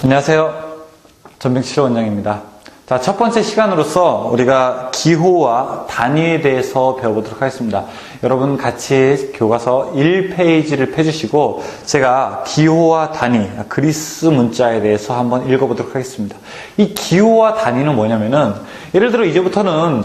안녕하세요. 전병치료 원장입니다. 자, 첫 번째 시간으로서 우리가 기호와 단위에 대해서 배워보도록 하겠습니다. 여러분 같이 교과서 1페이지를 펴주시고 제가 기호와 단위, 그리스 문자에 대해서 한번 읽어보도록 하겠습니다. 이 기호와 단위는 뭐냐면은 예를 들어 이제부터는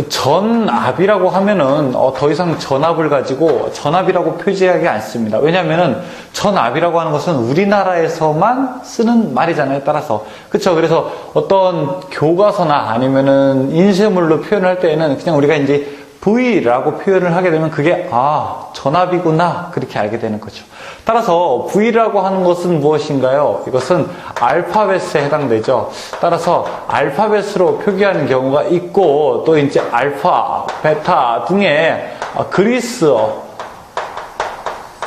전압이라고 하면은 더 이상 전압을 가지고 전압이라고 표시하지 않습니다. 왜냐하면은 전압이라고 하는 것은 우리나라에서만 쓰는 말이잖아요. 따라서 그렇죠. 그래서 어떤 교과서나 아니면은 인쇄물로 표현을 할 때에는 그냥 우리가 이제 V라고 표현을 하게 되면 그게 전압이구나 그렇게 알게 되는 거죠. 따라서 V라고 하는 것은 무엇인가요? 이것은 알파벳에 해당되죠. 따라서 알파벳으로 표기하는 경우가 있고 또 이제 알파, 베타 등의 그리스어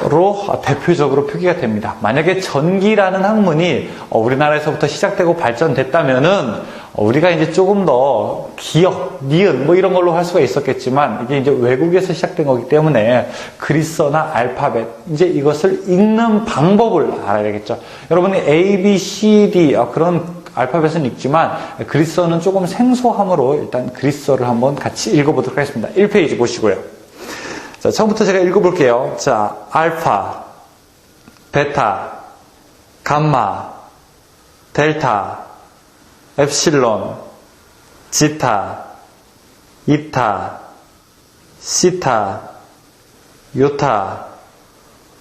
로 대표적으로 표기가 됩니다. 만약에 전기라는 학문이 우리나라에서부터 시작되고 발전됐다면은 우리가 이제 조금 더 기억, 니은 뭐 이런 걸로 할 수가 있었겠지만 이게 이제 외국에서 시작된 거기 때문에 그리스어나 알파벳 이제 이것을 읽는 방법을 알아야겠죠. 여러분이 A, B, C, D 그런 알파벳은 읽지만 그리스어는 조금 생소함으로 일단 그리스어를 한번 같이 읽어보도록 하겠습니다. 1페이지 보시고요. 자, 처음부터 제가 읽어볼게요. 자, 알파, 베타, 감마, 델타, 엡실론, 지타, 이타, 시타, 요타,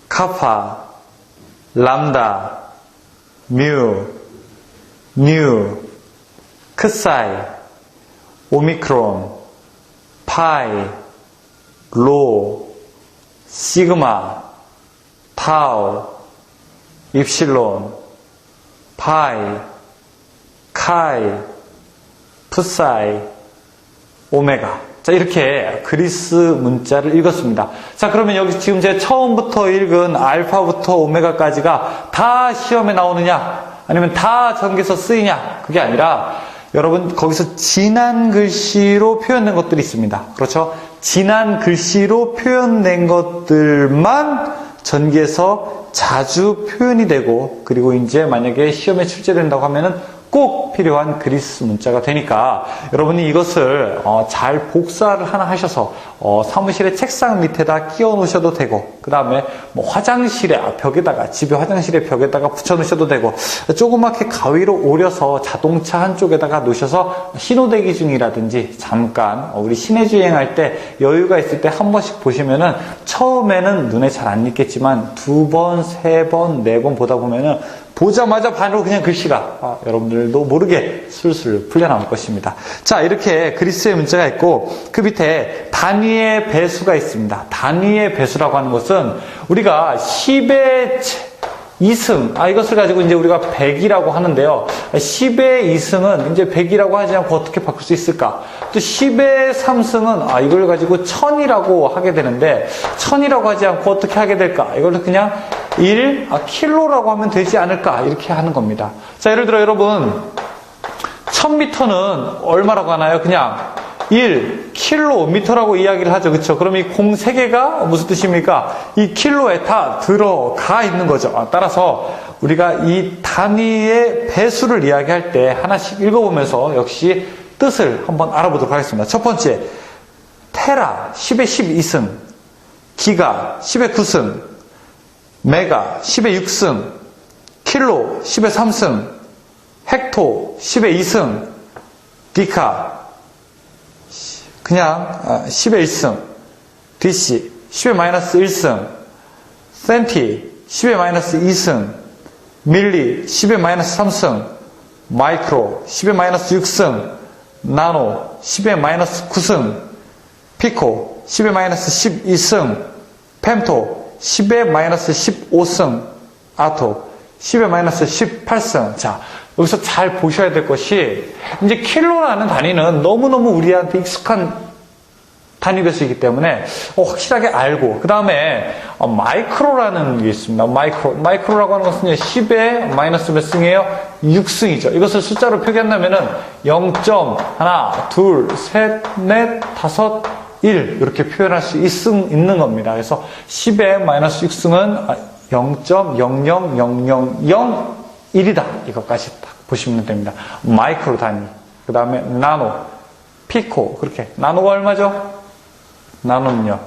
카파, 람다, 뮤, 뉴, 크사이, 오미크론, 파이, 로, 시그마, 타우, 입실론, 파이, 카이, 푸사이, 오메가. 자, 이렇게 그리스 문자를 읽었습니다. 자, 그러면 여기 지금 제가 처음부터 읽은 알파부터 오메가까지가 다 시험에 나오느냐? 아니면 다 전기에서 쓰이냐? 그게 아니라 여러분 거기서 진한 글씨로 표현된 것들이 있습니다. 그렇죠? 진한 글씨로 표현된 것들만 전기에서 자주 표현이 되고 그리고 이제 만약에 시험에 출제된다고 하면은 꼭 필요한 그리스 문자가 되니까 여러분이 이것을 잘 복사를 하나 하셔서 사무실의 책상 밑에다 끼워 놓으셔도 되고 그 다음에 뭐 화장실에 벽에다가 집에 화장실의 벽에다가 붙여 놓으셔도 되고 조그맣게 가위로 오려서 자동차 한쪽에다가 놓으셔서 신호대기 중이라든지 잠깐 우리 시내 주행할 때 여유가 있을 때 한 번씩 보시면은 처음에는 눈에 잘 안 익겠지만 두 번, 세 번, 네 번 보다 보면은 보자마자 바로 그냥 글씨가 여러분들도 모르게 술술 풀려나올 것입니다. 자, 이렇게 그리스의 문자가 있고 그 밑에 단위의 배수가 있습니다. 단위의 배수라고 하는 것은 우리가 10의 2승, 이것을 가지고 이제 우리가 100이라고 하는데요. 10의 2승은 이제 100이라고 하지 않고 어떻게 바꿀 수 있을까? 또 10의 3승은 이걸 가지고 1000이라고 하게 되는데 1000이라고 하지 않고 어떻게 하게 될까? 이걸 그냥 1킬로라고 하면 되지 않을까? 이렇게 하는 겁니다. 자, 예를 들어 여러분 1000m는 얼마라고 하나요? 그냥 1킬로미터라고 이야기를 하죠. 그렇죠? 그럼 이 공 3개가 무슨 뜻입니까? 이 킬로에 다 들어가 있는 거죠. 따라서 우리가 이 단위의 배수를 이야기할 때 하나씩 읽어보면서 역시 뜻을 한번 알아보도록 하겠습니다. 첫 번째, 테라 10의 12승, 기가 10의 9승, 메가 10의 6승, 킬로 10의 3승, 헥토 10의 2승, 디카 그냥 10의 1승, DC 10의 마이너스 1승, 센티 10의 마이너스 2승, 밀리 10의 마이너스 3승, 마이크로 10의 마이너스 6승, 나노 10의 마이너스 9승, 피코 10의 마이너스 12승, 펜토 10의 마이너스 15승, 아토 10의 마이너스 18승. 자, 여기서 잘 보셔야 될 것이 이제 킬로라는 단위는 너무너무 우리한테 익숙한 단위 배수이기 때문에 확실하게 알고 그 다음에 마이크로라는 게 있습니다. 마이크로라고 하는 것은 10의 마이너스 몇 승이에요? 6승이죠. 이것을 숫자로 표기한다면은 0. 하나, 둘, 셋, 넷, 다섯, 1 이렇게 표현할 수 있는 겁니다. 그래서 10의 마이너스 6승은 0.00000 1이다. 이것까지 딱 보시면 됩니다. 마이크로 단위. 그 다음에 나노, 피코. 그렇게. 나노가 얼마죠? 나노는요.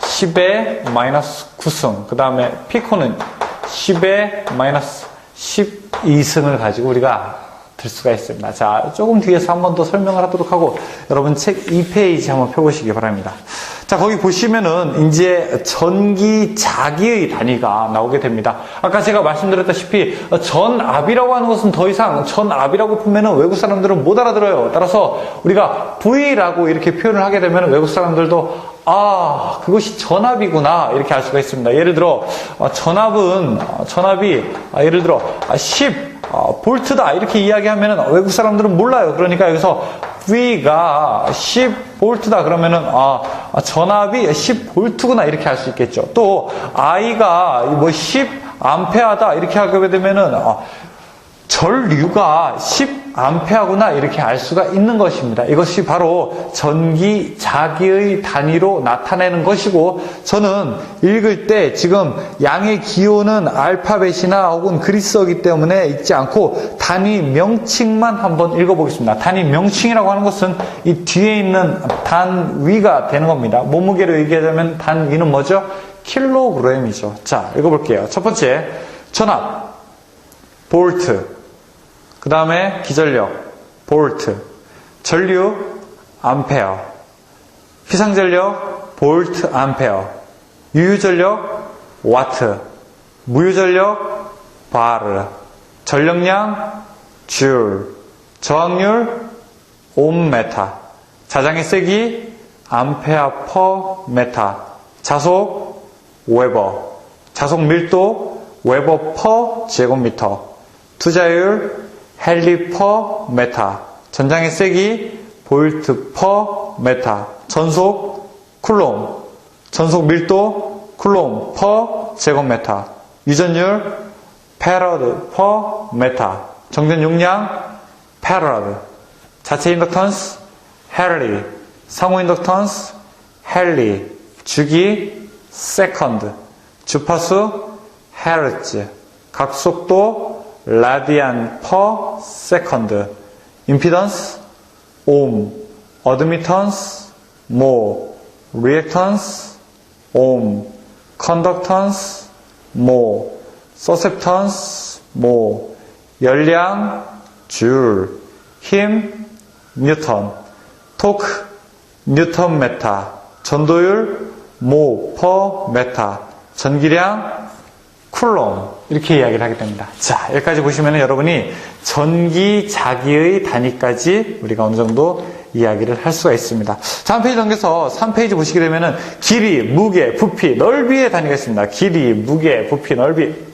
10의 마이너스 9승. 그 다음에 피코는 10의 마이너스 12승을 가지고 우리가 들 수가 있습니다. 자, 조금 뒤에서 한 번 더 설명을 하도록 하고 여러분 책 2페이지 한번 펴보시기 바랍니다. 자, 거기 보시면은 이제 전기 자기의 단위가 나오게 됩니다. 아까 제가 말씀드렸다시피 전압이라고 하는 것은 더 이상 전압이라고 보면은 외국 사람들은 못 알아들어요. 따라서 우리가 V라고 이렇게 표현을 하게 되면 외국 사람들도 아, 그것이 전압이구나 이렇게 알 수가 있습니다. 예를 들어 전압이 예를 들어 10 볼트다 이렇게 이야기하면은 외국 사람들은 몰라요. 그러니까 여기서 V가 10볼트다 그러면은 전압이 10볼트구나 이렇게 할 수 있겠죠. 또 I가 뭐 10암페어다 이렇게 하게 되면은 전류가 10암페어구나 이렇게 알 수가 있는 것입니다. 이것이 바로 전기 자기의 단위로 나타내는 것이고, 저는 읽을 때 지금 양의 기호는 알파벳이나 혹은 그리스어이기 때문에 읽지 않고 단위 명칭만 한번 읽어보겠습니다. 단위 명칭이라고 하는 것은 이 뒤에 있는 단위가 되는 겁니다. 몸무게로 얘기하자면 단위는 뭐죠? 킬로그램이죠. 자, 읽어볼게요. 첫 번째, 전압, 볼트. 그 다음에 기전력, 볼트. 전류, 암페어. 희상전력, 볼트, 암페어. 유유전력, 와트. 무유전력, 바르. 전력량, 줄. 저항률, 옴메타. 자장의 세기, 암페어 퍼 메타. 자속, 웨버. 자속 밀도, 웨버 퍼 제곱미터. 투자율, 헨리 퍼 메타. 전장의 세기, 볼트 퍼 메타. 전속, 쿨롬. 전속 밀도, 쿨롬 퍼 제곱미터. 유전율, 패러드 퍼 메타. 정전 용량, 패러드. 자체 인덕턴스, 헨리. 상호 인덕턴스, 헨리. 주기, 세컨드. 주파수, 헤르츠. 각속도, 라디안 퍼 세컨드. 임피던스, 옴. 어드미턴스, 모. 리액턴스, 옴. 컨덕턴스, 모. 서셉턴스, 모. 열량, 줄. 힘, 뉴턴. 토크, 뉴턴 메타. 전도율, 모 퍼 메타. 전기량, 쿨롬. 이렇게 이야기를 하게 됩니다. 자, 여기까지 보시면 여러분이 전기 자기의 단위까지 우리가 어느 정도 이야기를 할 수가 있습니다. 자, 한 페이지 넘겨서 3페이지 보시게 되면은 길이, 무게, 부피, 넓이의 단위가 있습니다. 길이, 무게, 부피, 넓이.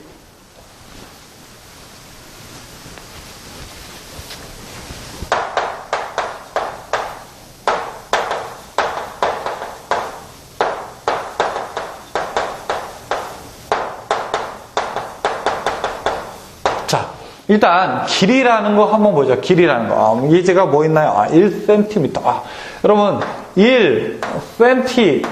일단 길이라는 거 한번 보죠. 길이라는 거. 예제가 뭐 있나요? 1cm. 여러분 1cm를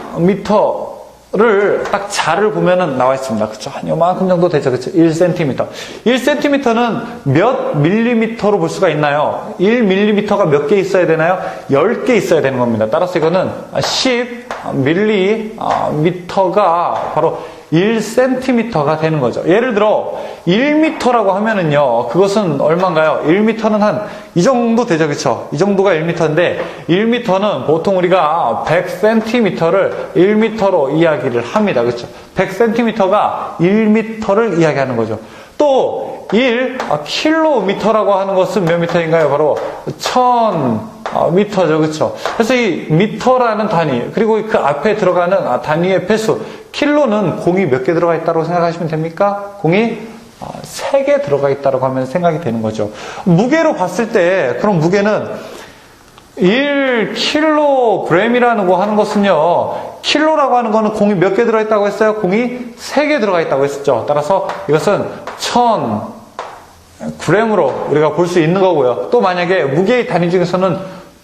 딱 자를 보면은 나와 있습니다. 그렇죠? 한 요만큼 정도 되죠. 그렇죠? 1cm. 1cm는 몇 밀리미터로 볼 수가 있나요? 1밀리미터가 몇 개 있어야 되나요? 10개 있어야 되는 겁니다. 따라서 이거는 10밀리미터가 바로 1cm가 되는 거죠. 예를 들어 1m라고 하면은요, 그것은 얼마인가요? 1m는 한 이 정도 되죠, 그렇죠? 이 정도가 1m인데 1m는 보통 우리가 100cm를 1m로 이야기를 합니다, 그렇죠? 100cm가 1m를 이야기하는 거죠. 또 1km라고 하는 것은 몇 미터인가요? 바로 1000m죠, 그렇죠? 그래서 이 미터라는 단위, 그리고 그 앞에 들어가는 단위의 배수, 킬로는 공이 몇 개 들어가 있다고 생각하시면 됩니까? 공이 3개 들어가 있다고 하면 생각이 되는 거죠. 무게로 봤을 때, 그럼 무게는 1kg이라는 거 하는 것은요, 킬로라고 하는 거는 공이 몇 개 들어있다고 했어요? 공이 3개 들어가 있다고 했었죠. 따라서 이것은 1000g으로 우리가 볼 수 있는 거고요. 또 만약에 무게의 단위 중에서는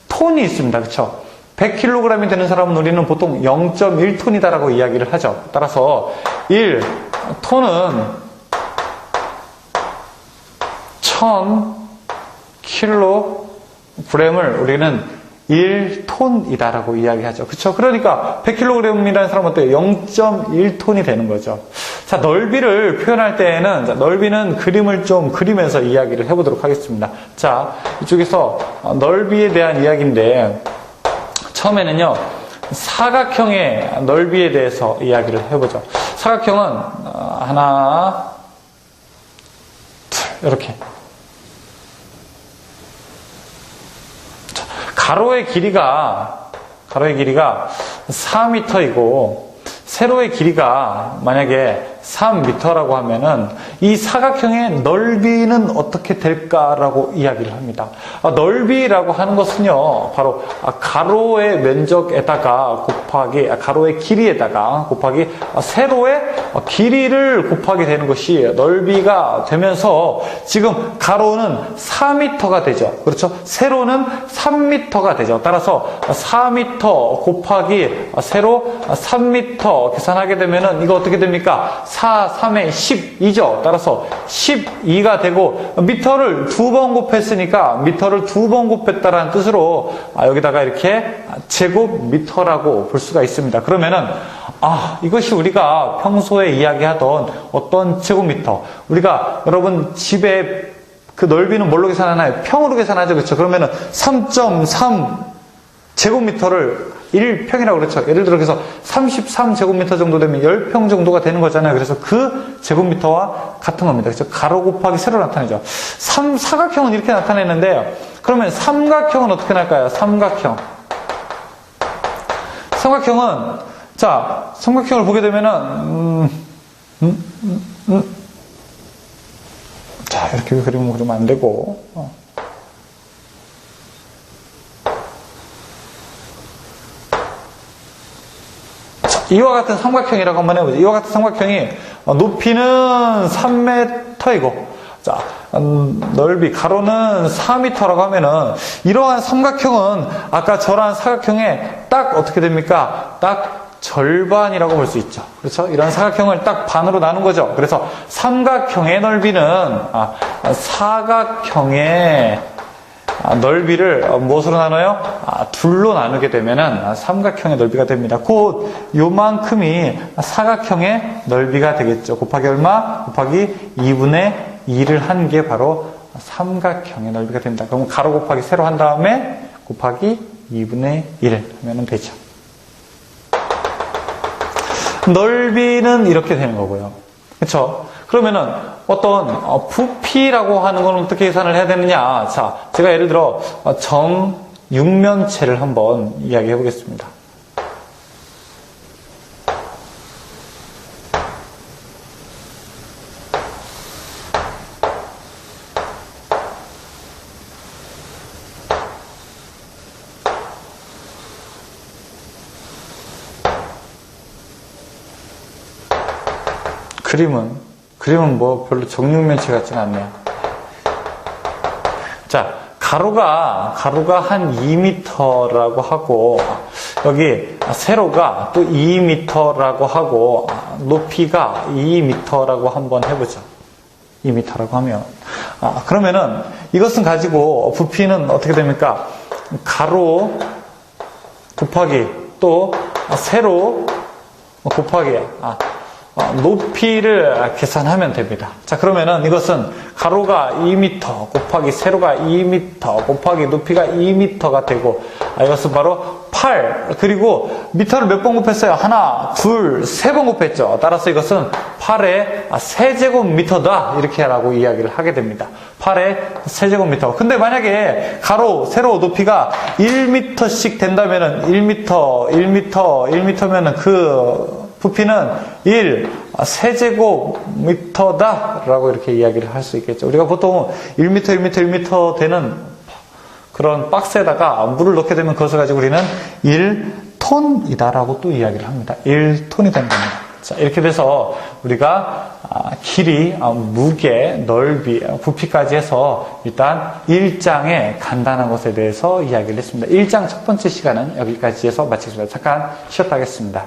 톤이 있습니다. 그렇죠? 100kg이 되는 사람은 우리는 보통 0.1톤이다라고 이야기를 하죠. 따라서 1톤은 1000kg을 우리는 1톤이다라고 이야기하죠. 그쵸? 그러니까 100kg이라는 사람은 어때요? 0.1톤이 되는 거죠. 자, 넓이를 표현할 때에는, 자, 넓이는 그림을 좀 그리면서 이야기를 해보도록 하겠습니다. 자, 이쪽에서 넓이에 대한 이야기인데, 처음에는요, 사각형의 넓이에 대해서 이야기를 해보죠. 사각형은, 하나, 둘, 이렇게. 가로의 길이가 4m이고 세로의 길이가 만약에 3m라고 하면은 이 사각형의 넓이는 어떻게 될까라고 이야기를 합니다. 넓이라고 하는 것은요, 바로 가로의 면적에다가 곱하기 가로의 길이에다가 곱하기 세로의 길이를 곱하게 되는 것이 넓이가 되면서 지금 가로는 4m가 되죠. 그렇죠? 세로는 3m가 되죠. 따라서 4m 곱하기 세로 3m 계산하게 되면은 이거 어떻게 됩니까? 4, 3에 12죠. 따라서 12가 되고 미터를 2번 곱했으니까 미터를 2번 곱했다라는 뜻으로 여기다가 이렇게 제곱미터라고 볼 수가 있습니다. 그러면은 이것이 우리가 평소에 이야기하던 어떤 제곱미터, 우리가 여러분 집에 그 넓이는 뭘로 계산하나요? 평으로 계산하죠. 그렇죠? 그러면은 3.3 제곱미터를 1평이라고 그렇죠. 예를 들어 그래서 33제곱미터 정도 되면 10평 정도가 되는 거잖아요. 그래서 그 제곱미터와 같은 겁니다. 그렇죠. 가로 곱하기 세로 나타내죠. 사각형은 이렇게 나타내는데요. 그러면 삼각형은 어떻게 날까요? 삼각형은 자, 삼각형을 보게 되면은 자, 이렇게 그리면 안 되고 이와 같은 삼각형이라고 한번 해보죠. 이와 같은 삼각형이 높이는 3m이고 자, 넓이 가로는 4m라고 하면은 이러한 삼각형은 아까 저러한 사각형의 딱 어떻게 됩니까? 딱 절반이라고 볼 수 있죠. 그렇죠? 이런 사각형을 딱 반으로 나눈 거죠. 그래서 삼각형의 넓이는 사각형의 넓이를 무엇으로 나눠요? 둘로 나누게 되면은 삼각형의 넓이가 됩니다. 곧 요만큼이 사각형의 넓이가 되겠죠. 곱하기 얼마? 곱하기 2분의 2를 한 게 바로 삼각형의 넓이가 됩니다. 그럼 가로 곱하기 세로 한 다음에 곱하기 2분의 1 하면 되죠. 넓이는 이렇게 되는 거고요. 그렇죠? 그러면은 어떤 부피라고 하는 건 어떻게 계산을 해야 되느냐? 자, 제가 예를 들어 정육면체를 한번 이야기해 보겠습니다. 그림은 뭐 별로 정육면체 같지는 않네요. 자, 가로가 한 2m라고 하고 여기 세로가 또 2m라고 하고 높이가 2m라고 한번 해보죠. 2m라고 하면 그러면은 이것은 가지고 부피는 어떻게 됩니까? 가로 곱하기 또 세로 곱하기 높이를 계산하면 됩니다. 자, 그러면은 이것은 가로가 2m 곱하기 세로가 2m 곱하기 높이가 2m가 되고 이것은 바로 8 그리고 미터를 몇 번 곱했어요? 하나, 둘, 세 번 곱했죠. 따라서 이것은 8의 세제곱미터다 이렇게 라고 이야기를 하게 됩니다. 8의 세제곱미터. 근데 만약에 가로, 세로 높이가 1m씩 된다면은 1m면은 그 부피는 1세제곱미터다 라고 이렇게 이야기를 할 수 있겠죠. 우리가 보통 1m 되는 그런 박스에다가 물을 넣게 되면 그것을 가지고 우리는 1톤이다 라고 또 이야기를 합니다. 1톤이 되는 겁니다. 자, 이렇게 돼서 우리가 길이, 무게, 넓이, 부피까지 해서 일단 1장의 간단한 것에 대해서 이야기를 했습니다. 1장 첫 번째 시간은 여기까지 해서 마치겠습니다. 잠깐 쉬었다 하겠습니다.